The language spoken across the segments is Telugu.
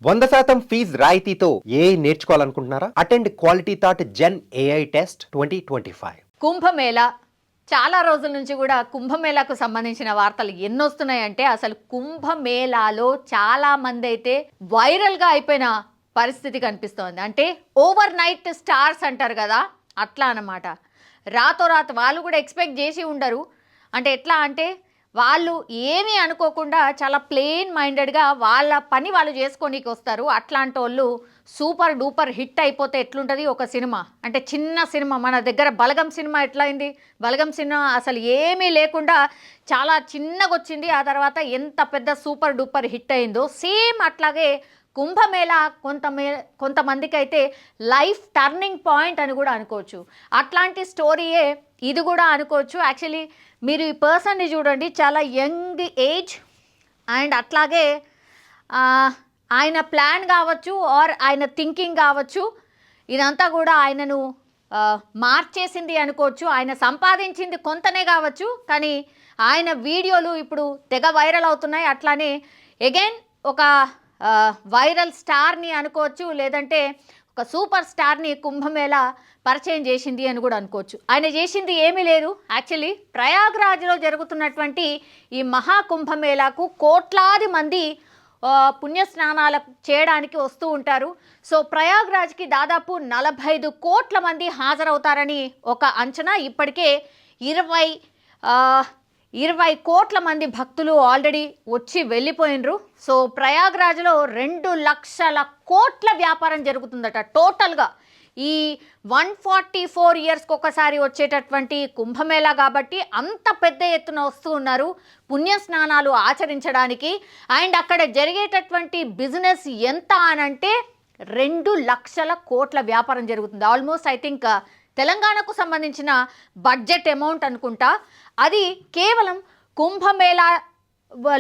100% ఫీజ్ రాయితీతో ఏ నేర్చుకోవాలనుకుంటున్నారా? Attend quality thought gen AI test 2025. Kumbh Mela చాలా రోజుల నుంచి కూడా కుంభమేళాకు సంబంధించిన వార్తలు ఎన్నొస్తున్నాయంటే అసలు కుంభమేళాలో చాలా మంది అయితే వైరల్గా అయిపోయిన పరిస్థితి కనిపిస్తోంది. అంటే ఓవర్ నైట్ స్టార్స్ అంటారు కదా, అట్లా అన్నమాట. రాతోరాత్ వాళ్ళు కూడా ఎక్స్పెక్ట్ చేసి ఉండరు. అంటే ఎట్లా అంటే వాళ్ళు ఏమీ అనుకోకుండా చాలా ప్లెయిన్ మైండెడ్గా వాళ్ళ పని వాళ్ళు చేసుకోనీకి వస్తారు. అట్లాంటి వాళ్ళు సూపర్ డూపర్ హిట్ అయిపోతే ఎట్లుంటుంది ఒక సినిమా. అంటే చిన్న సినిమా మన దగ్గర బలగం సినిమా ఎట్లా అయింది, బలగం సినిమా అసలు ఏమీ లేకుండా చాలా చిన్నగా వచ్చింది, ఆ తర్వాత ఎంత పెద్ద సూపర్ డూపర్ హిట్ అయిందో సేమ్ అట్లాగే కుంభమేళా కొంతమందికి అయితే లైఫ్ టర్నింగ్ పాయింట్ అని కూడా అనుకోవచ్చు. అట్లాంటి స్టోరీయే ఇది కూడా అనుకోవచ్చు. యాక్చువల్లీ మీరు ఈ పర్సన్ని చూడండి, చాలా యంగ్ ఏజ్ అండ్ అట్లాగే ఆయన ప్లాన్ కావచ్చు ఆర్ ఆయన థింకింగ్ కావచ్చు, ఇదంతా కూడా ఆయనను మార్చేసింది అనుకోవచ్చు. ఆయన సంపాదించింది కొంతనే కావచ్చు, కానీ ఆయన వీడియోలు ఇప్పుడు తెగ వైరల్ అవుతున్నాయి. అట్లానే అగైన్ ఒక వైరల్ స్టార్ని అనుకోవచ్చు, లేదంటే ఒక సూపర్ స్టార్ని కుంభమేళా పరిచయం చేసింది అని కూడా అనుకోవచ్చు. ఆయన చేసింది ఏమీ లేదు. యాక్చువల్లీ ప్రయాగ్రాజ్లో జరుగుతున్నటువంటి ఈ మహాకుంభమేళాకు కోట్లాది మంది పుణ్యస్నానాలు చేయడానికి వస్తూ ఉంటారు. సో ప్రయాగ్రాజ్కి దాదాపు 45 కోట్ల మంది హాజరవుతారని ఒక అంచనా. ఇప్పటికే 20 కోట్ల మంది భక్తులు ఆల్రెడీ వచ్చి వెళ్ళిపోయినరు. సో ప్రయాగ్రాజ్లో 2 లక్షల కోట్ల వ్యాపారం జరుగుతుందట టోటల్గా. ఈ 144 ఇయర్స్కి ఒకసారి వచ్చేటటువంటి కుంభమేళా కాబట్టి అంత పెద్ద ఎత్తున వస్తూ ఉన్నారు పుణ్యస్నానాలు ఆచరించడానికి. అండ్ అక్కడ జరిగేటటువంటి బిజినెస్ ఎంత అనంటే 2 లక్షల కోట్ల వ్యాపారం జరుగుతుంది. ఆల్మోస్ట్ ఐ థింక్ తెలంగాణకు సంబంధించిన బడ్జెట్ అమౌంట్ అనుకుంటా. అది కేవలం కుంభమేళా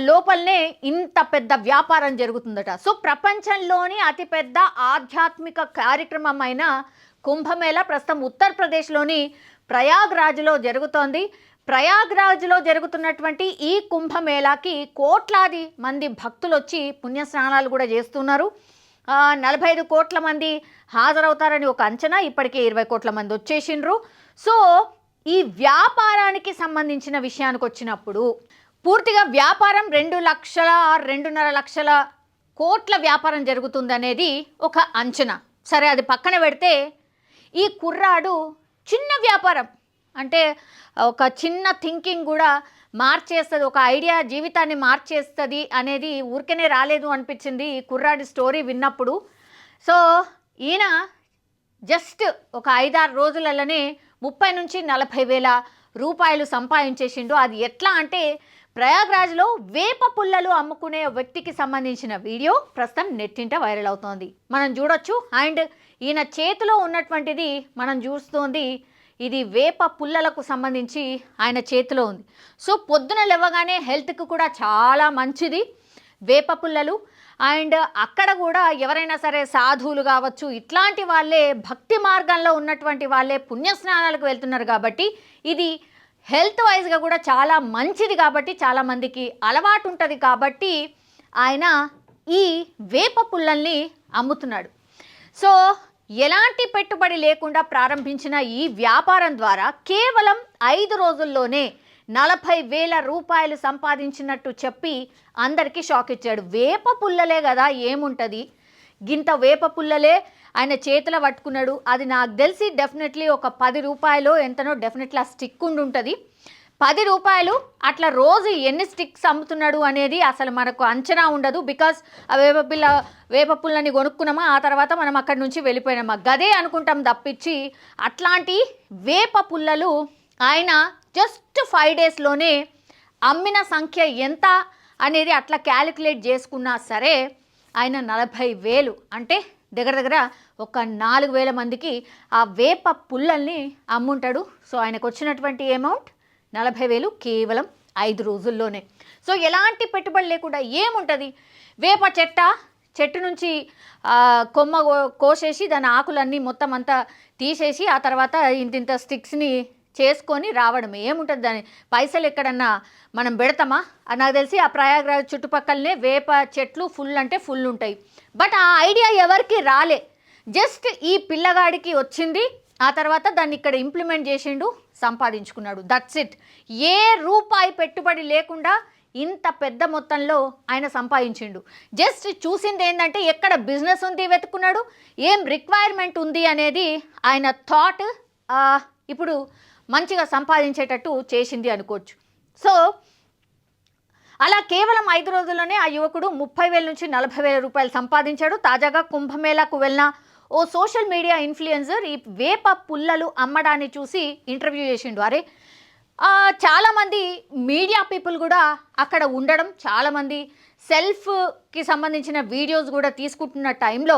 లోపలనే ఇంత పెద్ద వ్యాపారం జరుగుతుందట. సో ప్రపంచంలోని అతిపెద్ద ఆధ్యాత్మిక కార్యక్రమం అయిన కుంభమేళా ప్రస్తుతం ఉత్తరప్రదేశ్లోని ప్రయాగ్రాజ్లో జరుగుతోంది. ప్రయాగ్రాజ్లో జరుగుతున్నటువంటి ఈ కుంభమేళాకి కోట్లాది మంది భక్తులు వచ్చి పుణ్యస్నానాలు కూడా చేస్తున్నారు. 45 కోట్ల మంది హాజరవుతారని ఒక అంచనా. ఇప్పటికే 20 కోట్ల మంది వచ్చేసిండ్రు. సో ఈ వ్యాపారానికి సంబంధించిన విషయానికి వచ్చినప్పుడు పూర్తిగా వ్యాపారం 2.5 లక్షల కోట్ల వ్యాపారం జరుగుతుందనేది ఒక అంచనా. సరే, అది పక్కన పెడితే ఈ కుర్రాడు చిన్న వ్యాపారం అంటే ఒక చిన్న థింకింగ్ కూడా మార్చేస్తుంది, ఒక ఐడియా జీవితాన్ని మార్చేస్తుంది అనేది ఊరికనే రాలేదు అనిపించింది ఈ కుర్రాడి స్టోరీ విన్నప్పుడు. సో ఈయన జస్ట్ ఒక 5-6 రోజులలోనే 30 నుంచి 40 వేల రూపాయలు సంపాదించేసిండు. అది ఎట్లా అంటే ప్రయాగ్రాజ్లో వేప పుల్లలు అమ్ముకునే వ్యక్తికి సంబంధించిన వీడియో ప్రస్తుతం నెట్టింట వైరల్ అవుతోంది, మనం చూడొచ్చు. అండ్ ఈయన చేతిలో ఉన్నటువంటిది మనం చూస్తోంది, ఇది వేప పుల్లలకు సంబంధించి ఆయన చేతిలో ఉంది. సో పొద్దున లేవగానే హెల్త్కి కూడా చాలా మంచిది వేప పుల్లలు. అండ్ అక్కడ కూడా ఎవరైనా సరే సాధువులు కావచ్చు, ఇట్లాంటి వాళ్ళే భక్తి మార్గంలో ఉన్నటువంటి వాళ్ళే పుణ్యస్నానాలకు వెళ్తున్నారు కాబట్టి ఇది హెల్త్ వైజ్గా కూడా చాలా మంచిది కాబట్టి చాలామందికి అలవాటు ఉంటుంది కాబట్టి ఆయన ఈ వేప పుల్లల్ని అమ్ముతున్నాడు. సో ఎలాంటి పెట్టుబడి లేకుండా ప్రారంభించిన ఈ వ్యాపారం ద్వారా కేవలం 5 రోజుల్లోనే 40,000 రూపాయలు సంపాదించినట్టు చెప్పి అందరికీ షాక్ ఇచ్చాడు. వేప పుల్లలే కదా, ఏముంటుంది, గింత వేప పుల్లలే ఆయన చేతిలో పట్టుకున్నాడు. అది నాకు తెలిసి డెఫినెట్లీ ఒక 10 రూపాయలు ఎంతనో డెఫినెట్లీ ఆ స్టిక్ ఉంటుంది. 10 రూపాయలు అట్లా రోజు ఎన్ని స్టిక్స్ అమ్ముతున్నాడు అనేది అసలు మనకు అంచనా ఉండదు. బికాస్ ఆ వేప పుల్లని కొనుక్కున్నామా, ఆ తర్వాత మనం అక్కడి నుంచి వెళ్ళిపోయినామా, గదే అనుకుంటాం తప్పించి అట్లాంటి వేప పుల్లలు ఆయన జస్ట్ 5 డేస్లోనే అమ్మిన సంఖ్య ఎంత అనేది అట్లా క్యాలిక్యులేట్ చేసుకున్నా సరే ఆయన 40,000 అంటే దగ్గర ఒక 4,000 మందికి ఆ వేప పుల్లల్ని అమ్ముంటాడు. సో ఆయనకు వచ్చినటువంటి అమౌంట్ 40,000 కేవలం 5 రోజుల్లోనే. సో ఎలాంటి పెట్టుబడి లేకుండా ఏముంటుంది, వేప చెట్టు నుంచి కొమ్మ కోసేసి దాని ఆకులన్నీ మొత్తం అంతా తీసేసి ఆ తర్వాత ఇంతింత స్టిక్స్ని చేసుకొని రావడం ఏముంటుంది దాని పైసలు ఎక్కడన్నా మనం పెడతామా నాకు తెలిసి ఆ ప్రయాగ్రాజ్ చుట్టుపక్కలనే వేప చెట్లు ఫుల్ అంటే ఫుల్ ఉంటాయి. బట్ ఆ ఐడియా ఎవరికి రాలే, జస్ట్ ఈ పిల్లగాడికి వచ్చింది. ఆ తర్వాత దాన్ని ఇక్కడ ఇంప్లిమెంట్ చేసిండు, సంపాదించుకున్నాడు, దట్స్ ఇట్. ఏ రూపాయి పెట్టుబడి లేకుండా ఇంత పెద్ద మొత్తంలో ఆయన సంపాదించిండు. జస్ట్ చూసింది ఏంటంటే ఎక్కడ బిజినెస్ ఉంది వెతుకున్నాడు, ఏం రిక్వైర్మెంట్ ఉంది అనేది ఆయన థాట్ ఇప్పుడు మంచిగా సంపాదించేటట్టు చేసింది అనుకోవచ్చు. సో అలా కేవలం 5 రోజుల్లోనే ఆ యువకుడు 30,000 నుంచి 40,000 రూపాయలు సంపాదించాడు. తాజాగా కుంభమేళాకు వెళ్ళిన ఓ సోషల్ మీడియా ఇన్ఫ్లుయెన్సర్ ఈ వేప పుల్లలు అమ్మడాన్ని చూసి ఇంటర్వ్యూ చేసిండు. అరే చాలామంది మీడియా పీపుల్ కూడా అక్కడ ఉండడం, చాలామంది సెల్ఫ్కి సంబంధించిన వీడియోస్ కూడా తీసుకుంటున్న టైంలో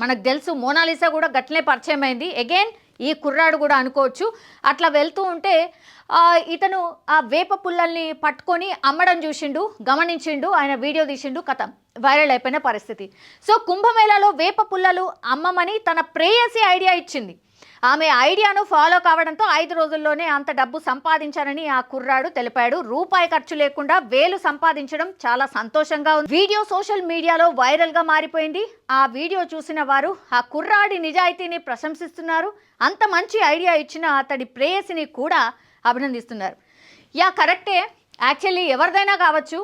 మనకు తెలుసు మోనాలిసా కూడా గట్లనే పరిచయం అయింది. అగైన్ ఈ కుర్రాడు కూడా అనుకోవచ్చు. అట్లా వెళ్తూ ఉంటే ఇతను ఆ వేప పుల్లల్ని పట్టుకొని అమ్మడం చూసిండు, గమనించిండు, ఆయన వీడియో తీసిండు, కథం వైరల్ అయిపోయిన పరిస్థితి. సో కుంభమేళాలో వేప పుల్లలు అమ్మమని తన ప్రేయసి ఐడియా ఇచ్చింది. ఆమె ఐడియాను ఫాలో కావడంతో 5 రోజుల్లోనే అంత డబ్బు సంపాదించారని ఆ కుర్రాడు తెలిపాడు. రూపాయి ఖర్చు లేకుండా వేలు సంపాదించడం చాలా సంతోషంగా ఉంది. వీడియో సోషల్ మీడియాలో వైరల్గా మారిపోయింది. ఆ వీడియో చూసిన వారు ఆ కుర్రాడి నిజాయితీని ప్రశంసిస్తున్నారు. అంత మంచి ఐడియా ఇచ్చిన అతడి ప్రేయసిని కూడా అభినందిస్తున్నారు. యా కరెక్టే, యాక్చువల్లీ ఎవరిదైనా కావచ్చు.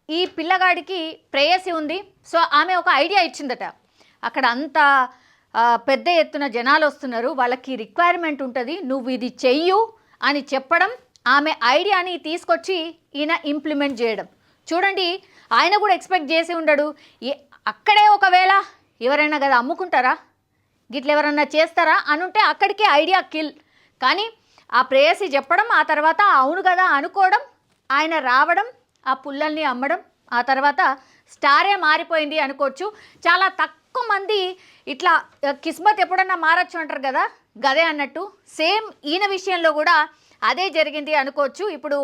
ఈ పిల్లగాడికి ప్రేయసి ఉంది. సో ఆమె ఒక ఐడియా ఇచ్చిందట. అక్కడ అంత పెద్ద ఎత్తున జనాలు వస్తున్నారు, వాళ్ళకి రిక్వైర్మెంట్ ఉంటుంది, నువ్వు ఇది చెయ్యు అని చెప్పడం, ఆమె ఐడియాని తీసుకొచ్చి ఈయన ఇంప్లిమెంట్ చేయడం. చూడండి, ఆయన కూడా ఎక్స్పెక్ట్ చేసి ఉండడు. అక్కడే ఒకవేళ ఎవరైనా కదా అమ్ముకుంటారా, గిట్ల ఎవరన్నా చేస్తారా అనుంటే అక్కడికే ఐడియా కిల్. కానీ ఆ ప్రేయసి చెప్పడం, ఆ తర్వాత అవును కదా అనుకోవడం, ఆయన రావడం, ఆ పుల్లల్ని అమ్మడం, ఆ తర్వాత స్టారే మారిపోయింది అనుకోవచ్చు. చాలా తక్కువ మంది ఇట్లా కిస్మత్ ఎప్పుడన్నా మారచ్చు అంటారు కదా, గదే అన్నట్టు సేమ్ ఈయన విషయంలో కూడా అదే జరిగింది అనుకోవచ్చు. ఇప్పుడు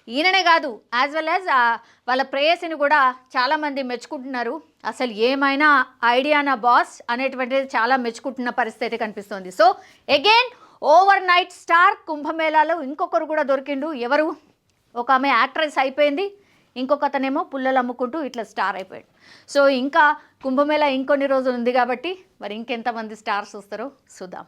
ఈయననే కాదు, యాజ్ వెల్ యాజ్ వాళ్ళ ప్రేయసిని కూడా చాలామంది మెచ్చుకుంటున్నారు. అసలు ఏమైనా ఐడియా నా బాస్ అనేటువంటిది చాలా మెచ్చుకుంటున్న పరిస్థితి కనిపిస్తుంది. So again overnight star కుంభమేళాలో ఇంకొకరు కూడా దొరికిండు. ఎవరు? ఒక ఆమె యాక్ట్రెస్ అయిపోయింది, ఇంకొక అతనేమో పుల్లలు అమ్ముకుంటూ ఇట్లా స్టార్ అయిపోయాడు. సో ఇంకా కుంభమేళా ఇంకొన్ని రోజులు ఉంది కాబట్టి మరి ఇంకెంతమంది స్టార్స్ వస్తారో చూద్దాం.